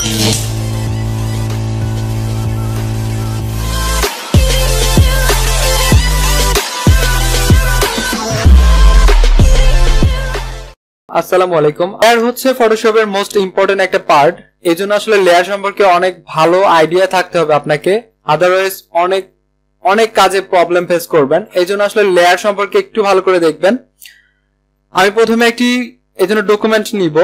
আসসালামু আলাইকুম। লেয়ার হচ্ছে ফটোশপের মোস্ট ইম্পর্টেন্ট একটা পার্ট। এজন্য আসলে লেয়ার সম্পর্কে অনেক ভালো আইডিয়া থাকতে হবে আপনাকে, আদারওয়াইজ অনেক অনেক কাজে প্রবলেম ফেস করবেন। এজন্য আসলে লেয়ার সম্পর্কে একটু ভালো করে দেখবেন। আমি প্রথমে একটি এজন্য ডকুমেন্ট নিব।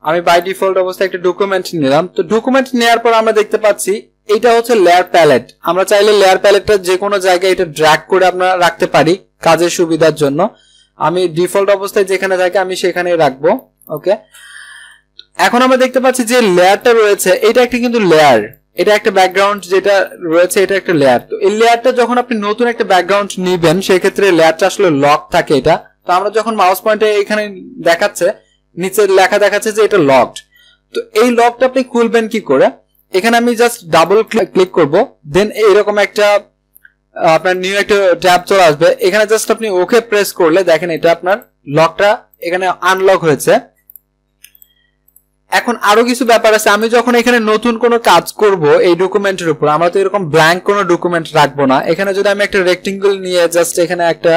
আমি বাই ডিফল্ট অবস্থায় একটা ডকুমেন্ট নিলাম। তো ডকুমেন্ট নেওয়ার পর আমরা দেখতে পাচ্ছি এটা হচ্ছে লেয়ার প্যালেট। আমরা চাইলে লেয়ার প্যালেটটা যে কোনো জায়গায় এটা ড্র্যাগ করে আমরা রাখতে পারি কাজের সুবিধার জন্য। আমি ডিফল্ট অবস্থায় যেখানে থাকে আমি সেখানেই রাখবো। ওকে, এখন আমরা দেখতে পাচ্ছি যে লেয়ারটা রয়েছে এটা একটা কিন্তু লেয়ার, এটা একটা ব্যাকগ্রাউন্ড যেটা রয়েছে এটা একটা লেয়ার। তো এই লেয়ারটা যখন আপনি নতুন একটা ব্যাকগ্রাউন্ড নিবেন সেই ক্ষেত্রে লেয়ারটা আসলে লক থাকে এটা। তো আমরা যখন মাউস পয়েন্টে এখানে দেখাচ্ছে নিচে লেখা দেখাচ্ছে যে এটা লকড। তো এই লকটা আপনি খুলবেন কি করে? এখানে আমি জাস্ট ডাবল ক্লিক করব, দেন এরকম একটা আপনার নিউ একটা ট্যাব চলে আসবে। এখানে জাস্ট আপনি ওকে প্রেস করলে দেখেন এটা আপনার লকটা এখানে আনলক হয়েছে। এখন আরো কিছু ব্যাপার আছে। আমি যখন এখানে নতুন কোনো কাজ করব এই ডকুমেন্টের উপর, আমরা তো এরকম ব্ল্যাঙ্ক কোনো ডকুমেন্ট রাখবো না। এখানে যদি আমি একটা রেক্টেঙ্গল নিয়ে জাস্ট এখানে একটা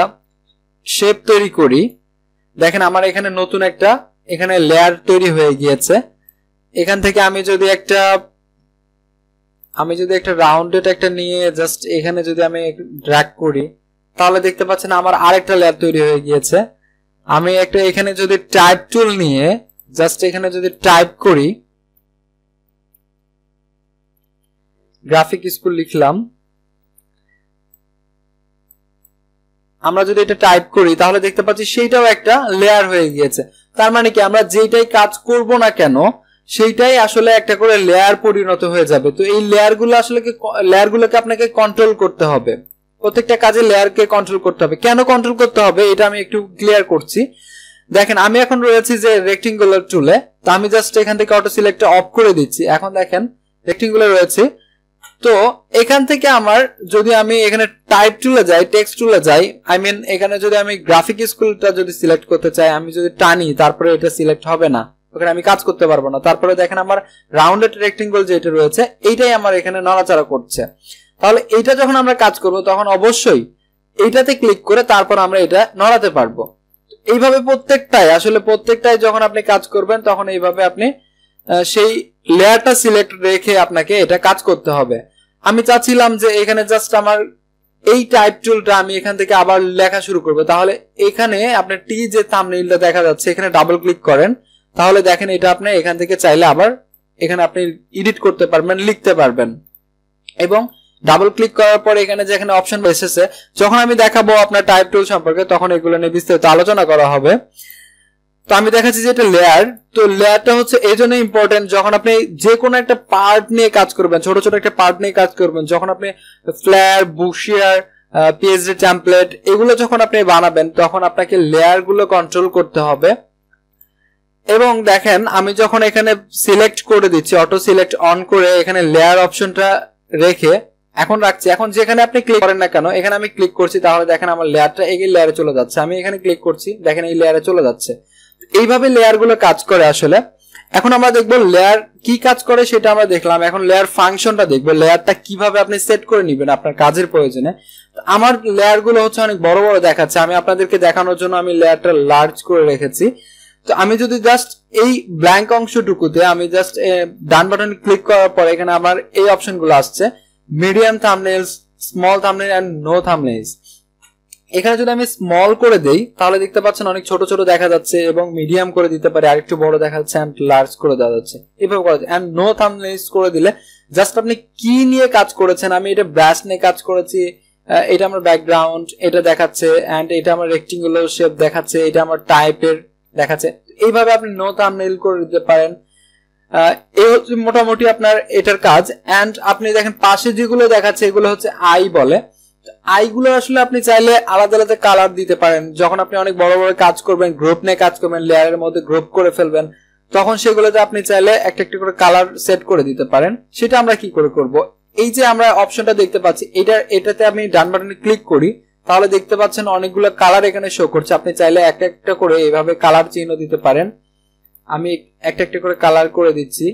শেপ তৈরি করি, দেখেন আমার এখানে নতুন একটা এখানে লেয়ার তৈরি হয়ে গিয়েছে। এখান থেকে আমি যদি একটা রাউন্ডেড একটা নিয়ে জাস্ট এখানে যদি আমি ড্র্যাগ করি তাহলে দেখতে পাচ্ছেন আমার আরেকটা লেয়ার তৈরি হয়ে গিয়েছে। আমি একটা এখানে যদি টাইপ টুল নিয়ে জাস্ট এখানে যদি টাইপ করি, গ্রাফিক স্কুল লিখলাম, আমরা যদি এটা টাইপ করি তাহলে দেখতে পাচ্ছি সেইটাও একটা লেয়ার হয়ে গিয়েছে। তার মানে কি আমরা যেটাই কাজ করব না কেন সেইটাই আসলে একটা করে লেয়ার পরিণত হয়ে যাবে। তো এই লেয়ারগুলোকে আপনাকে কন্ট্রোল করতে হবে। প্রত্যেকটা কাজে লেয়ারকে কন্ট্রোল করতে হবে। কেন কন্ট্রোল করতে হবে এটা আমি একটু ক্লিয়ার করছি। দেখেন আমি এখন রয়েছি যে রেক্টেঙ্গুলার টুলে। তো আমি জাস্ট এখান থেকে অটো সিলেক্ট অফ করে দিচ্ছি। এখন দেখেন রেক্টেঙ্গুলার রয়েছে। তো এখান থেকে আমার যদি আমি এখানে টাইপ টুলে যাই, টেক্সট টুলে যাই, আই মিন এখানে যদি আমি গ্রাফিক স্কুলটা যদি সিলেক্ট করতে চাই, আমি যদি টানি তারপরে এটা সিলেক্ট হবে না, ওখানে আমি কাজ করতে পারবো না। তারপরে দেখেন আমার রাউন্ডেড রেক্টেঙ্গল যেটা রয়েছে এইটাই আমার এখানে নড়াচড়া করছে। তাহলে এইটা যখন আমরা কাজ করব তখন অবশ্যই এইটাতে ক্লিক করে তারপর আমরা এটা নড়াতে পারবো। এইভাবে প্রত্যেকটাই যখন আপনি কাজ করবেন তখন এইভাবে আপনি সেই লেয়ারটা সিলেক্ট রেখে আপনাকে এটা কাজ করতে হবে। আমি চাচ্ছিলাম যে এখানে জাস্ট আমার এই টাইপ টুলটা আমি এখান থেকে আবার লেখা শুরু করব। তাহলে এখানে আপনার টি যে থাম্বনেইলটা দেখা যাচ্ছে এখানে ডাবল ক্লিক করেন, তাহলে দেখেন এটা আপনি এখান থেকে চাইলে আবার এখানে আপনি এডিট করতে পারবেন, লিখতে পারবেন। এবং ডাবল ক্লিক করার পর এখানে যেখানে অপশন এসেছে, যখন আমি দেখাবো আপনার টাইপ টুল সম্পর্কে তখন এগুলো নিয়ে বিস্তারিত আলোচনা করা হবে। তো আমি দেখাচ্ছি যে এটা লেয়ার। তো লেয়ারটা হচ্ছে এই জন্য ইম্পর্টেন্ট, যখন আপনি যে কোনো একটা পার্ট নিয়ে কাজ করবেন, ছোট ছোট একটা পার্ট নিয়ে কাজ করবেন, যখন আপনি ফ্লেয়ার, বুকশেয়ার, পিএসডি টেমপ্লেট এগুলো যখন আপনি বানাবেন তখন আপনাকে লেয়ার গুলো কন্ট্রোল করতে হবে। এবং দেখেন আমি যখন এখানে সিলেক্ট করে দিচ্ছি, অটো সিলেক্ট অন করে এখানে লেয়ার অপশনটা রেখে এখন রাখছি। এখন যেখানে আপনি ক্লিক করেন না কেন এখানে আমি ক্লিক করছি, তাহলে দেখেন আমার লেয়ারটা এই লেয়ারে চলে যাচ্ছে। আমি এখানে ক্লিক করছি, দেখেন এই লেয়ারে চলে যাচ্ছে। এইভাবে লেয়ার গুলো কাজ করে আসলে। এখন আমরা দেখবো লেয়ার কি কাজ করে সেটা আমরা দেখলাম। এখন লেয়ার ফাংশনটা দেখবো, লেয়ারটা কিভাবে আপনি সেট করে নিবেন আপনার কাজের প্রয়োজনে। আমার লেয়ার গুলো হচ্ছে অনেক বড় বড় দেখাচ্ছে, আমি আপনাদেরকে দেখানোর জন্য আমি লেয়ারটা লার্জ করে রেখেছি। তো আমি যদি জাস্ট এই ব্ল্যাঙ্ক অংশটুকুতে আমি জাস্ট ডান বাটনে ক্লিক করার পর এখানে আমার এই অপশন গুলো আসছে, medium thumbnails, small thumbnail and no thumbnails. এখানে যদি আমি স্মল করে দেই তাহলে দেখতে পাচ্ছেন অনেক ছোট ছোট দেখা যাচ্ছে, এবং মিডিয়াম করে দিতে পারি, আরেকটু বড় দেখা যাচ্ছে, এন্ড লার্জ করে দেওয়া যাচ্ছে। এভাবে করা যায়। এন্ড নো থাম্বনেইলস করে দিলে জাস্ট আপনি কি নিয়ে কাজ করেছেন, আমি এটা ব্রাশ নিয়ে কাজ করেছি, এটা আমার ব্যাকগ্রাউন্ড এটা দেখাচ্ছে, এন্ড এটা আমার রেক্টেঙ্গুলার শেপ দেখাচ্ছে, এটা আমার টাইপের দেখাচ্ছে। এইভাবে আপনি নো থাম্বনেইল করে দিতে পারেন। এই হচ্ছে মোটামুটি আপনার এটার কাজ। এন্ড আপনি দেখেন পাশে যেগুলো দেখাচ্ছে এগুলো হচ্ছে আই বলে। আইগুলো আসলে আপনি চাইলে আলাদা আলাদা কালার দিতে পারেন। যখন আপনি অনেক বড় বড় কাজ করবেন, গ্রুপ নিয়ে কাজ করবেন, লেয়ারের মধ্যে গ্রুপ করে ফেলবেন, তখন সেগুলোতে আপনি চাইলে একটা একটা করে কালার সেট করে দিতে পারেন। সেটা আমরা কি করে করব? এই যে আমরা অপশনটা দেখতে পাচ্ছি এটাতে আমি ডান বাটনে ক্লিক করি, তাহলে দেখতে পাচ্ছেন অনেকগুলো কালার এখানে শো করছে। আপনি চাইলে একটা একটা করে এইভাবে কালার চিহ্ন দিতে পারেন। আমি একটা একটা করে কালার করে দিচ্ছি।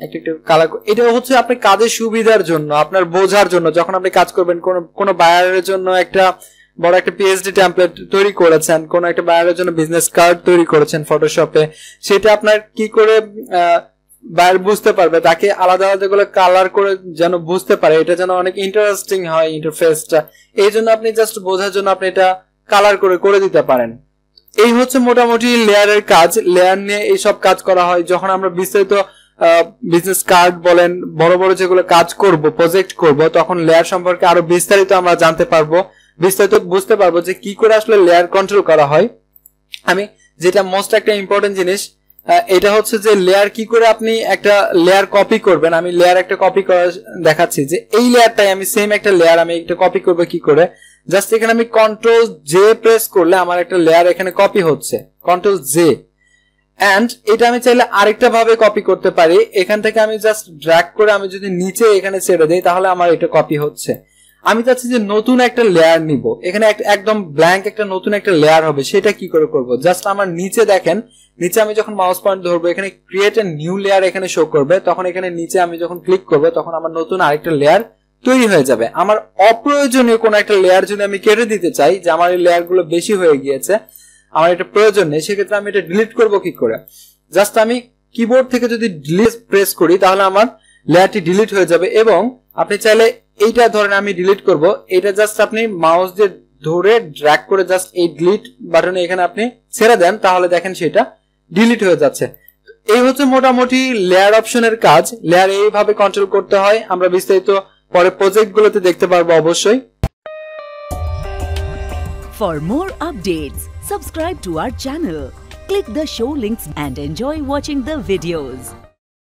একটা একটা কালার। এটা হচ্ছে আপনি কাজের সুবিধার জন্য, আপনার বোঝার জন্য, যখন আপনি কাজ করবেন কোনো বায়ারের জন্য একটা বড় একটা পিএইচডি টেমপ্লেট তৈরি করেছেন, কোন একটা বায়ারের জন্য বিজনেস কার্ড তৈরি করেছেন ফটোশপে, সেটা আপনার কি করে বায়ার বুঝতে পারবে, তাকে আলাদা আলাদা করে কালার করে যেন বুঝতে পারে, এটা যেন অনেক ইন্টারেস্টিং হয় ইন্টারফেসটা, এই জন্য আপনি জাস্ট বোঝার জন্য আপনি এটা কালার করে দিতে পারেন। এই হচ্ছে মোটামুটি লেয়ারের কাজ। লেয়ার নিয়ে এইসব কাজ করা হয়। যখন আমরা বিস্তারিত বিজনেস কার্ড বলেন, বড় বড় যেগুলো কাজ করব, প্রজেক্ট করব, তখন লেয়ার সম্পর্কে আরো বিস্তারিত আমরা জানতে পারবো, বিস্তারিত বুঝতে পারবো যে কি করে আসলে লেয়ার কন্ট্রোল করা হয়। আমি যেটা মোস্ট একটা ইম্পর্টেন্ট জিনিস, এটা হচ্ছে যে লেয়ার কি করে আপনি একটা লেয়ার কপি করবেন। আমি লেয়ার একটা কপি করা দেখাচ্ছি, যে এই লেয়ারটাই আমি সেম একটা লেয়ার আমি একটা কপি করবো কি করে। জাস্ট এখানে আমি কন্ট্রোল জে প্রেস করলে আমার একটা লেয়ার এখানে কপি হচ্ছে, কন্ট্রোল জে। এন্ড এটা আমি চাইলে আরেকটা ভাবে কপি করতে পারি। এখান থেকে আমি জাস্ট ড্র্যাগ করে আমি যদি নিচে এখানে ছেড়ে দেই, তাহলে আমার এটা কপি হচ্ছে। আমি চাচ্ছি যে নতুন একটা লেয়ার নিব, এখানে একদম ব্ল্যাঙ্ক একটা নতুন একটা লেয়ার হবে, সেটা কি করে করব। জাস্ট আমার নিচে দেখেন, নিচে আমি যখন মাউস পয়েন্ট ধরবো, এখানে ক্রিয়েট এ নিউ লেয়ার এখানে শো করবে, তখন এখানে নিচে আমি যখন ক্লিক করবো, তখন আমার নতুন আরেকটা লেয়ার তৈরি হয়ে যাবে। আমার অপ্রয়োজনীয় কোন একটা লেয়ার যদি আমি কেটে দিতে চাই, যে আমার এই লেয়ার গুলো বেশি হয়ে গিয়েছে, আমার এটা প্রয়োজন নেই, সেক্ষেত্রে আমি এটা ডিলিট করবো কি করে। জাস্ট আমি কিবোর্ড থেকে যদি ডিলিট প্রেস করি, তাহলে আমার লেয়ারটি ডিলিট হয়ে যাবে। এবং আপনি চাইলে এইটা ধরেন আমি ডিলিট করব, এটা জাস্ট আপনি মাউস দিয়ে ধরে ড্র্যাগ করে জাস্ট এই ডিলিট বাটনে এখানে আপনি ছেড়ে দেন, তাহলে দেখেন সেটা ডিলিট হয়ে যাচ্ছে। এই হচ্ছে মোটামুটি লেয়ার অপশনের কাজ। লেয়ার এইভাবে কন্ট্রোল করতে হয়, আমরা বিস্তারিত পরে প্রজেক্ট গুলোতে দেখতে পারবো অবশ্যই। For more updates, subscribe to our channel, click the show links and enjoy watching the videos.